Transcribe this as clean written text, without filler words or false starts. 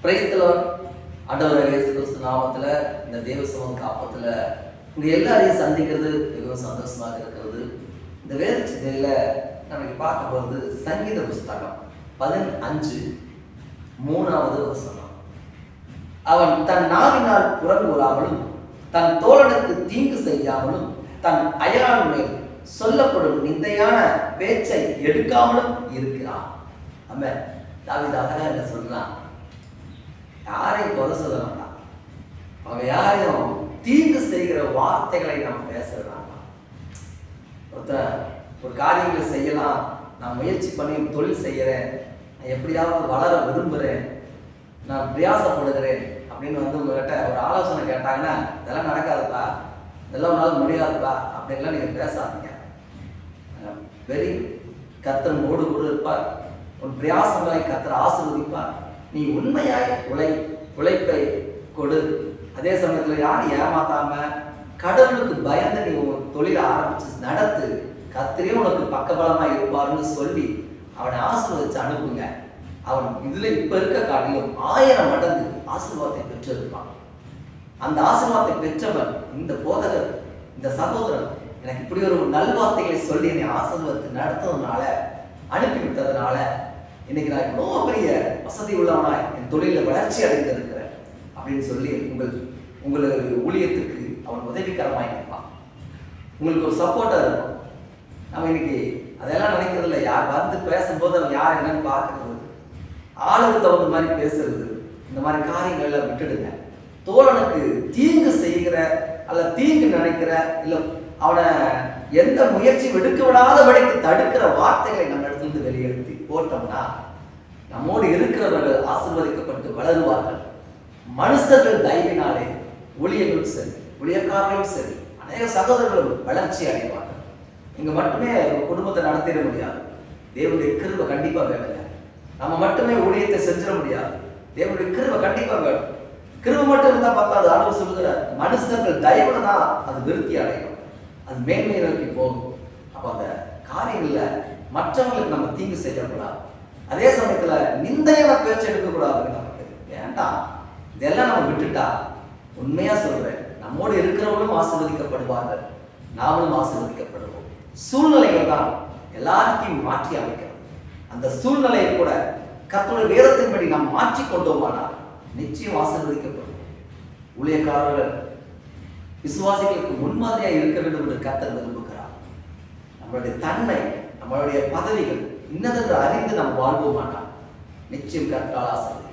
Praise the Lord. ஆண்டவர் இயேசு கிறிஸ்து நாமத்துல இந்த தேவ சமூக காப்பத்துல உங்க எல்லாரையும் சந்திக்கிறது மிகவும் சந்தோஷமாக இருக்கிறது. இந்த வேத சிந்தையில நமக்கு பார்க்க போறது சங்கீத புஸ்தகம் 15:3 வசனம். அவன் தன் நாவினால் புறங்கூறாமலும் தன் தோழனுக்கு தீங்கு செய்யாமலும் தன் அயலான் மேல் சொல்லப்படும் நிந்தையான பேச்சை எடுக்காமலும் இருக்கிறான். ஆமென். தாவீது அழகா என்ன சொல்றான், யாரையும் குறை சொல்ல வேண்டாம், அவங்க யாரையும் தீங்கு செய்கிற வார்த்தைகளை நம்ம பேசுறாங்க. ஒரு காரியங்களை செய்யலாம், நான் முயற்சி பண்ணி தொழில் செய்யறேன், நான் எப்படியாவது வளர விரும்புறேன், நான் பிரயாசப்படுகிறேன் அப்படின்னு உங்ககிட்ட ஒரு ஆலோசனை கேட்டாங்கன்னா, இதெல்லாம் நடக்காதுப்பா, இதெல்லாம் உன்னால முடியாதுப்பா அப்படின்லாம் நீங்க பேசாதீங்க. வெரி கர்த்தர் ஓடு கூட இருப்பார், உன் பிரயாசங்களை கர்த்தர் ஆசீர்வதிப்பார். நீ உண்மையாய் உழைப்பை கொடு. அதே சமயத்துல யாரும் ஏமாத்தாம கடவுளுக்கு பயந்து நீ உன் தொழிலை ஆரம்பிச்சு நடத்து, கர்த்தரே உனக்கு பக்கபலமா இருப்பாருன்னு சொல்லி அவனை ஆசீர்வதிச்சு அனுப்புங்க. அவன் இதுல இப்ப இருக்க காட்டிலும் 1000 மடங்கு ஆசீர்வாதத்தை பெற்றிருப்பான். அந்த ஆசீர்வாதத்தை பெற்றவன் இந்த போதகர், இந்த சகோதரன் எனக்கு இப்படி ஒரு நல்வார்த்தைகளை சொல்லி என்னை ஆசீர்வாதத்தை நடத்துவதனால, அனுப்பிவிட்டதுனால இன்னைக்கு நான் இவ்வளோ பெரிய வசதி உள்ளவனாய் என் தொழில வளர்ச்சி அடைந்திருக்கிறேன் அப்படின்னு சொல்லி உங்களுக்கு ஊழியத்துக்கு அவன் உதவிகரமாய் இருப்பான். உங்களுக்கு ஒரு சப்போர்ட்டா இருக்கும். நம்ம இன்னைக்கு அதெல்லாம் நினைக்கிறது இல்லை. யார் வந்து பேசும்போது அவன் யார் என்னன்னு பார்க்கறது, ஆளுக்கு தகுந்த மாதிரி பேசுறது, இந்த மாதிரி காரியங்கள் எல்லாம் விட்டுடுங்க. தோழனுக்கு தீங்கு செய்கிற அல்ல தீங்கு நினைக்கிற இல்ல அவனை எந்த முயற்சி எடுக்க விடாதபடிக்கு தடுக்கிற வார்த்தைகளை நம்ம இடத்துல வெளியெடுத்து போட்டோம்னா நம்மோடு இருக்கிறவர்கள் ஆசீர்வதிக்கப்பட்டு வளருவார்கள். மனுஷர்கள் தயவினாலே ஊழியர்களும் சரி, ஊழியக்காரர்களும் சரி, அநேக சகோதரர்களும் வளர்ச்சி அடைவார்கள். இங்க மட்டுமே குடும்பத்தை நடத்திட முடியாது. தேவனுடைய கிருபை கண்டிப்பா வேணுங்க. நம்ம மட்டுமே ஊழியத்தை செஞ்சிட முடியாது. தேவனுடைய கிருபை கண்டிப்பா வேணும். கிருபை மட்டும் இருந்தா பார்த்தாது. ஆண்டவர் சொல்லுகிற மனுஷர்கள் தயவுல தான் அது விருத்தி அடையும், அது மேன்மையை நோக்கி போகும். அப்ப அந்த காரியங்கள்ல மற்றவங்களுக்கு நம்ம தீங்கு செய்யக்கூடாது. அதே சமயத்துல நிந்தையான பேச்சு எடுக்கக்கூடாது. நமக்கு வேண்டாம். இதெல்லாம் நம்ம விட்டுட்டா, உண்மையா சொல்றேன், நம்மோடு இருக்கிறவங்களும் ஆசீர்வதிக்கப்படுவார்கள், நாமளும் ஆசீர்வதிக்கப்படுவோம். சூழ்நிலைகள் தான் எல்லாத்தையும் மாற்றி அமைக்கிறோம். அந்த சூழ்நிலையை கூட கர்த்தருடைய வேதத்தின்படி நாம் மாற்றி கொண்டோமானால் நிச்சயம் ஆசீர்வதிக்கப்படும். ஊழியக்காரர்கள் விசுவாசிகளுக்கு முன்மாதிரியா இருக்க வேண்டும் என்று கர்த்தர் விரும்புகிறார். நம்மளுடைய தன்மை, நம்மளுடைய பதவிகள் இன்னதென்று அறிந்து நாம் வாழ்வோமானால் நிச்சயம் கர்த்தரால் ஆசீர்வதிப்பார்.